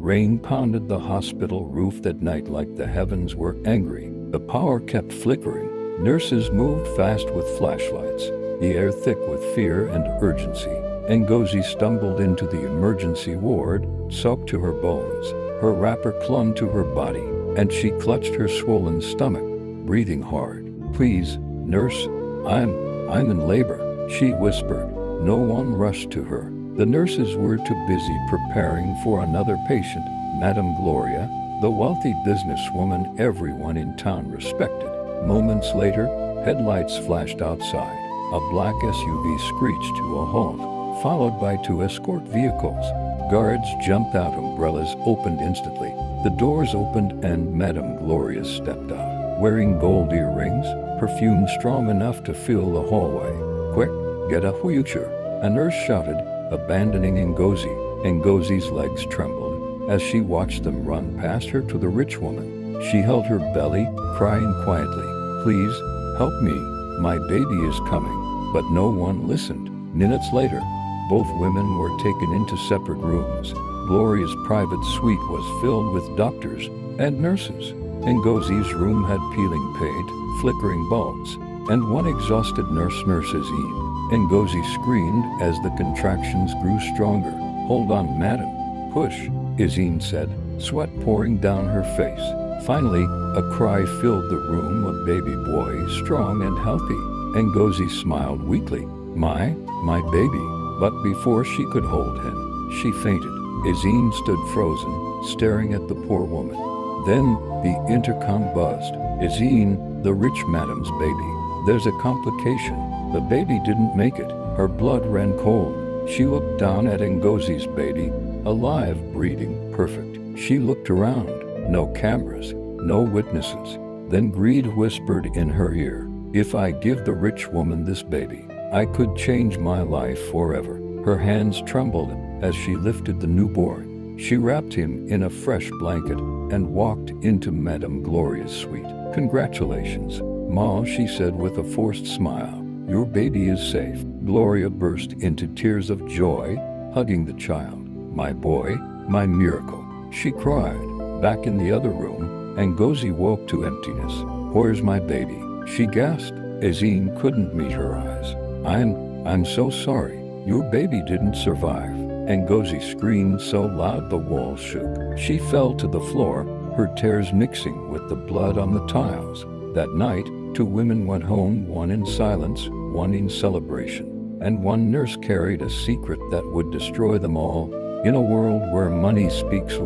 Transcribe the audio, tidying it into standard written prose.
Rain pounded the hospital roof that night like the heavens were angry. The power kept flickering. Nurses moved fast with flashlights, the air thick with fear and urgency. Ngozi stumbled into the emergency ward, soaked to her bones. Her wrapper clung to her body, and she clutched her swollen stomach, breathing hard. "Please, nurse, I'm in labor," she whispered. No one rushed to her. The nurses were too busy preparing for another patient, Madame Gloria, the wealthy businesswoman everyone in town respected. Moments later, headlights flashed outside. A black SUV screeched to a halt, followed by 2 escort vehicles. Guards jumped out, umbrellas opened instantly. The doors opened and Madame Gloria stepped out, wearing gold earrings, perfume strong enough to fill the hallway. "Quick, get a wheelchair," a nurse shouted, abandoning Ngozi. Ngozi's legs trembled as she watched them run past her to the rich woman. She held her belly, crying quietly, "Please, help me, my baby is coming." But no one listened. Minutes later, both women were taken into separate rooms. Gloria's private suite was filled with doctors and nurses. Ngozi's room had peeling paint, flickering bulbs, and one exhausted nurse, Izine. Ngozi screamed as the contractions grew stronger. "Hold on, madam. Push," Izine said, sweat pouring down her face. Finally, a cry filled the room, a baby boy, strong and healthy. Ngozi smiled weakly. My baby." But before she could hold him, she fainted. Izine stood frozen, staring at the poor woman. Then the intercom buzzed. "Izine, the rich madam's baby. There's a complication. The baby didn't make it." Her blood ran cold. She looked down at Ngozi's baby, alive, breathing, perfect. She looked around. No cameras, no witnesses. Then greed whispered in her ear, "If I give the rich woman this baby, I could change my life forever." Her hands trembled as she lifted the newborn. She wrapped him in a fresh blanket and walked into Madame Gloria's suite. "Congratulations, Ma," she said with a forced smile. "Your baby is safe." Gloria burst into tears of joy, hugging the child. "My boy, my miracle," she cried. Back in the other room, Ngozi woke to emptiness. "Where's my baby?" she gasped. Izine couldn't meet her eyes. I'm so sorry. Your baby didn't survive." Ngozi screamed so loud the walls shook. She fell to the floor, her tears mixing with the blood on the tiles. That night, 2 women went home, one in silence, one in celebration, and one nurse carried a secret that would destroy them all. In a world where money speaks